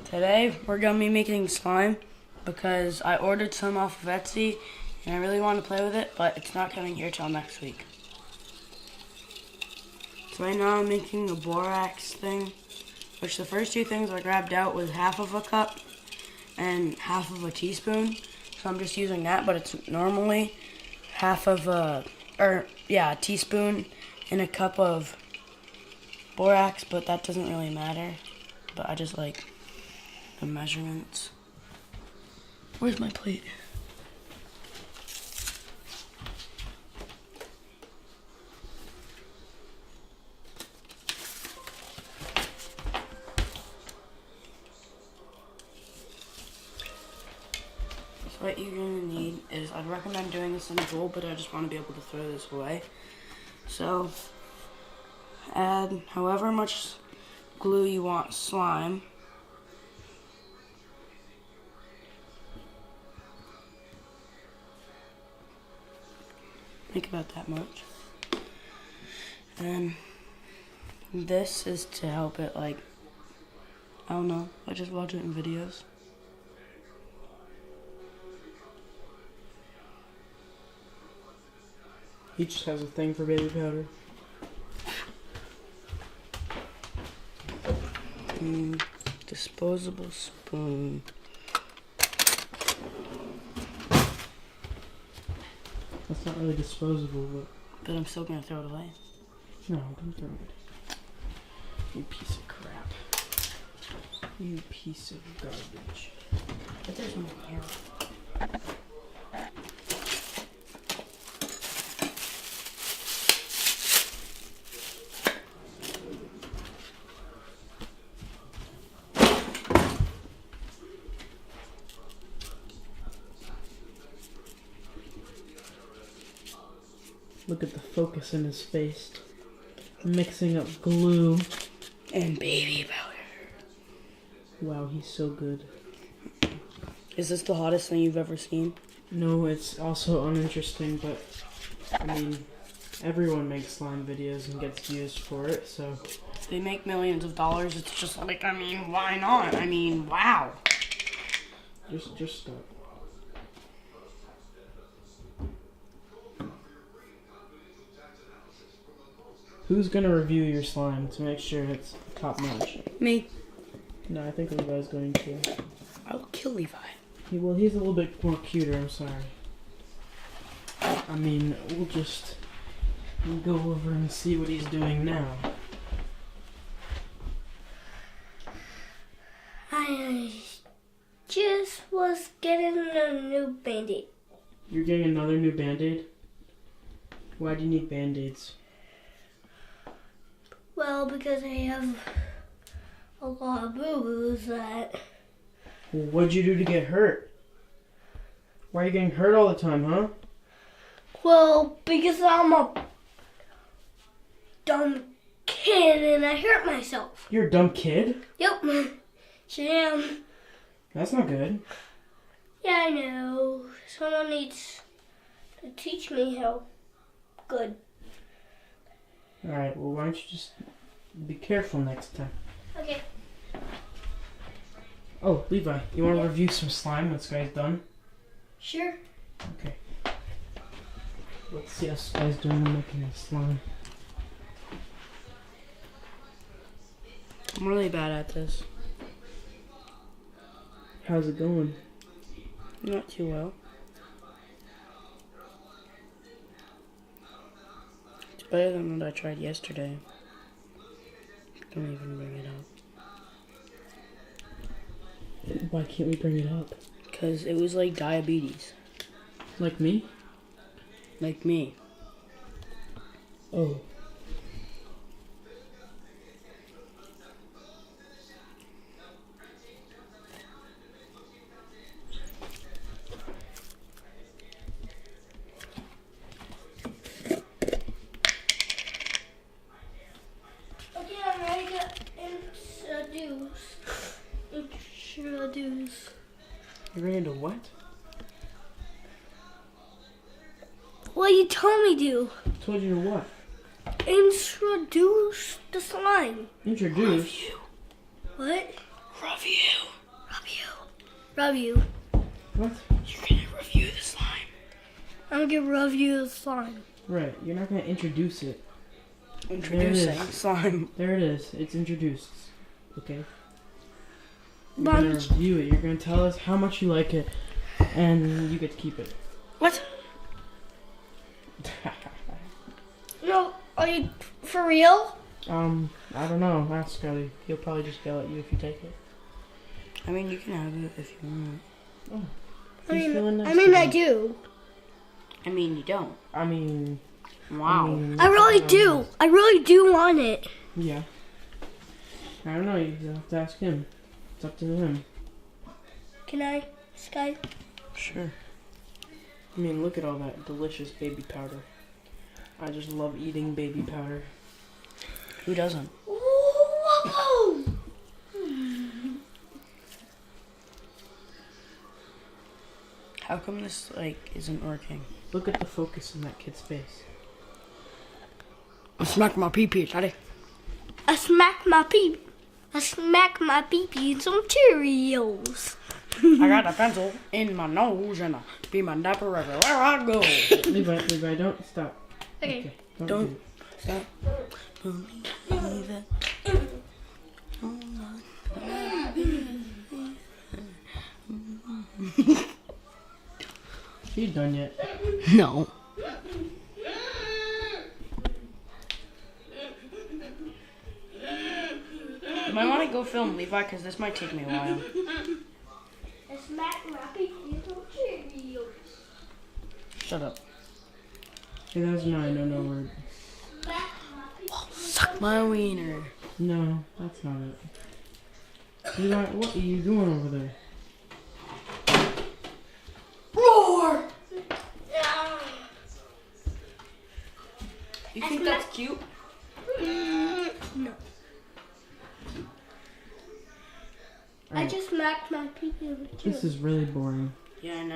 Today we're going to be making slime because I ordered some off of Etsy and I really want to play with it, but it's not coming here till next week. So right now I'm making a borax thing, which the first two things I grabbed out was half of a cup and half of a teaspoon. So I'm just using that, but it's normally half of a teaspoon and a cup of borax, but that doesn't really matter. But I just like the measurements. Where's my plate? So what you're gonna need is, I'd recommend doing this in a bowl, but I just want to be able to throw this away. So add however much glue you want slime. Think about that much. And this is to help it, like, I don't know, I just watch it in videos. He just has a thing for baby powder. Disposable spoon. That's not really disposable, But I'm still gonna throw it away. no, don't throw it. You piece of crap. You piece of garbage. But there's more here. Look at the focus in his face. Mixing up glue. And baby powder. Wow, he's so good. Is this the hottest thing you've ever seen? No, it's also uninteresting, but I mean, everyone makes slime videos and gets used for it, so. They make millions of dollars. It's just like, I mean, why not? I mean, wow. Just stop. Who's gonna review your slime to make sure it's top notch? Me. No, I think Levi's going to. I'll kill Levi. He's a little bit more cuter, I'm sorry. I mean, we'll just go over and see what he's doing now. I just was getting a new Band-Aid. You're getting another new Band-Aid? Why do you need Band-Aids? Well, because I have a lot of boo-boos that... Well, what'd you do to get hurt? Why are you getting hurt all the time, huh? Well, because I'm a dumb kid and I hurt myself. You're a dumb kid? Yep, sure am. That's not good. Yeah, I know. Someone needs to teach me how good. Alright, well, why don't you just be careful next time? Okay. Oh, Levi, you want to review some slime when Sky's done? Sure. Okay. Let's see how Sky's doing making the slime. I'm really bad at this. How's it going? Not too well. It's better than what I tried yesterday. Don't even bring it up. Why can't we bring it up? Because it was like diabetes. Like me? Like me. Oh. Okay, I'm ready to introduce. You're ready to what? What you told me to. Told you to what? Introduce the slime. Introduce? What? Review. Review. What? You're gonna review the slime. I'm gonna review the slime. Right, you're not gonna introduce it. Introducing is. slime. There it is. It's introduced. Okay. You're But gonna review it. You're gonna tell us how much you like it, and you get to keep it. What? no, are you for real? I don't know. Ask Scottie. He'll probably just yell at you if you take it. I mean, you can have it if you want. Oh. I He's feeling nice I mean, I today. do. I mean, you don't. I mean, Wow. I really do. I really do want it. Yeah. I don't know. You have to ask him. It's up to him. Can I, Sky? Sure. I mean, look at all that delicious baby powder. I just love eating baby powder. Who doesn't? Whoa! How come this isn't working? Look at the focus in that kid's face. I smacked my pee-pee, Daddy. I smack my pee in some Cheerios. I got a pencil in my nose and I be my dapper everywhere I go. Levi, don't stop. Okay. Don't. Don't. do it. Stop. Believe it. You done yet? No. You might want to go film Levi because this might take me a while. I smack my pee in some Cheerios. Shut up. 2009, no word. Smack my pee. Suck my wiener. No, that's not it. Levi, what are you doing over there? Roar! You think that's cute? No. I Alright, just smacked my pee in the this is really boring. Yeah, I know.